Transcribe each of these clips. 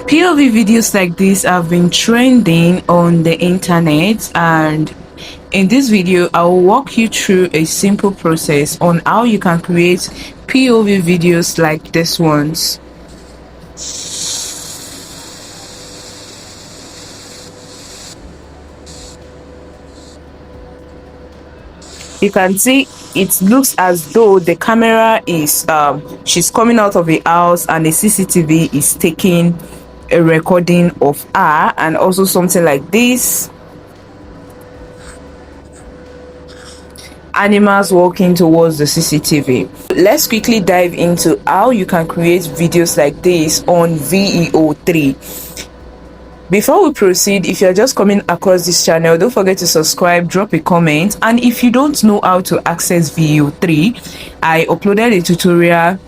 POV videos like this have been trending on the internet, and in this video I will walk you through a simple process on how you can create POV videos like this ones. You can see it looks as though the camera is she's coming out of a house and the CCTV is taking a recording of her, and also something like this, animals walking towards the CCTV. Let's quickly dive into how you can create videos like this on Veo3. Before we proceed, if you're just coming across this channel, don't forget to subscribe, drop a comment, and if you don't know how to access Veo3, I uploaded a tutorial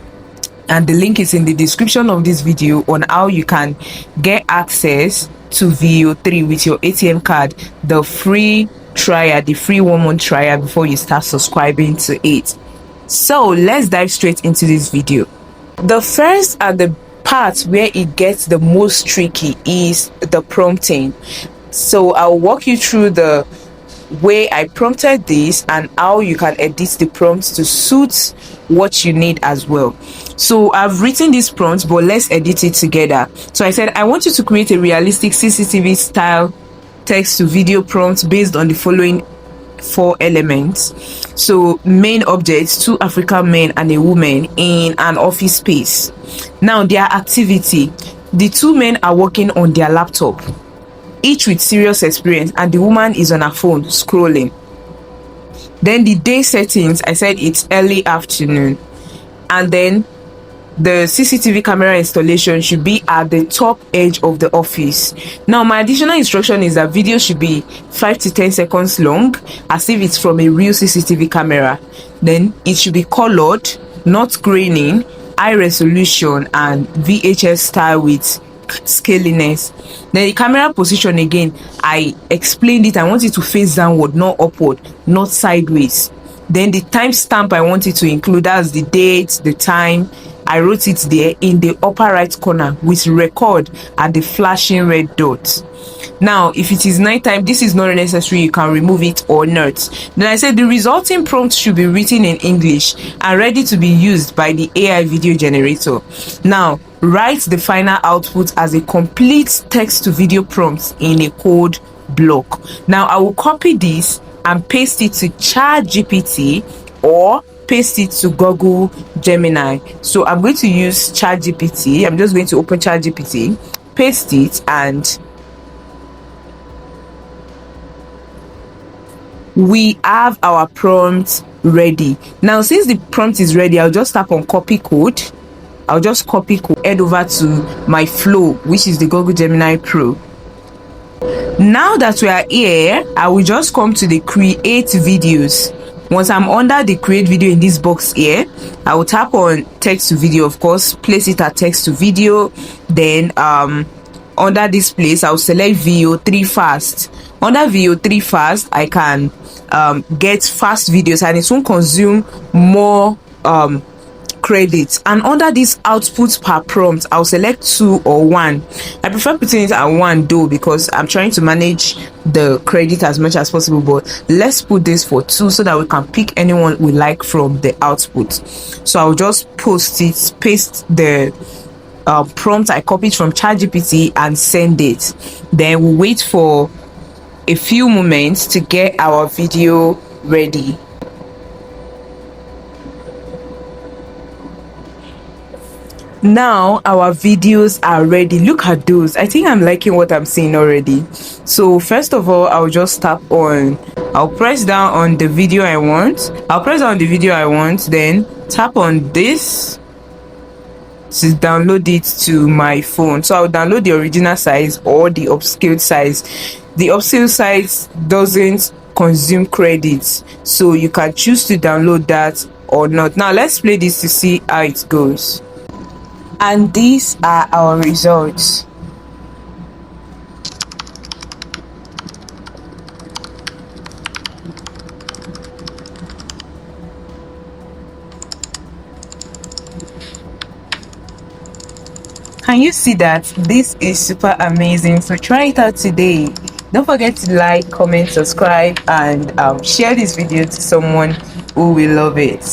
and the link is in the description of this video on how you can get access to Veo3 with your ATM card, the free trial, the free 1-month trial before you start subscribing to it. So let's dive straight into this video. The first and the part where it gets the most tricky is the prompting. So I'll walk you through the way I prompted this and how you can edit the prompts to suit what you need as well. So I've written this prompt, but let's edit it together. So I said I want you to create a realistic CCTV style text to video prompt based on the following 4 elements. So main objects, 2 African men and a woman in an office space. Now their activity, the 2 men are working on their laptop, each with serious experience, and the woman is on her phone scrolling. Then the day settings, I said it's early afternoon, and then the CCTV camera installation should be at the top edge of the office. Now my additional instruction is that video should be 5 to 10 seconds long, as if it's from a real CCTV camera. Then it should be colored, not graining, high resolution, and VHS style with scaliness. Then the camera position, again, I explained it. I want it to face downward, not upward, not sideways. Then the timestamp I want it to include, that's the date, the time. I wrote it there in the upper right corner with record at the flashing red dot. Now if it is nighttime, this is not necessary, you can remove it or not. Then I said the resulting prompt should be written in English and ready to be used by the AI video generator. Now write the final output as a complete text to video prompt in a code block. Now I will copy this and paste it to ChatGPT or paste it to Google Gemini. So I'm going to use ChatGPT. I'm just going to open ChatGPT, paste it, and we have our prompt ready. Now since the prompt is ready, I'll just tap on copy code. I'll just copy code, head over to my flow, which is the Google Gemini Pro. Now that we are here, I will just come to the create videos. Once I'm under the create video in this box here, I will tap on text to video, of course, place it at text to video. Then under this place, I'll select Veo3 fast. Under Veo3 fast, I can get fast videos and it won't consume more credits. And under this output per prompt, I'll select 2 or 1. I prefer putting it at 1 though, because I'm trying to manage the credit as much as possible, but let's put this for 2 so that we can pick anyone we like from the output. So I'll just post it, paste the prompt I copied from ChatGPT and send it. Then we'll wait for a few moments to get our video ready. Now our videos are ready. Look at those. I think I'm liking what I'm seeing already. So first of all, I'll just tap on, I'll press down on the video I want. Then tap on this to download it to my phone. So I'll download the original size or the upscaled size. The upscaled size doesn't consume credits, so you can choose to download that or not. Now let's play this to see how it goes. And these are our results. Can you see that? This is super amazing. So try it out today. Don't forget to like, comment, subscribe, and share this video to someone who will love it.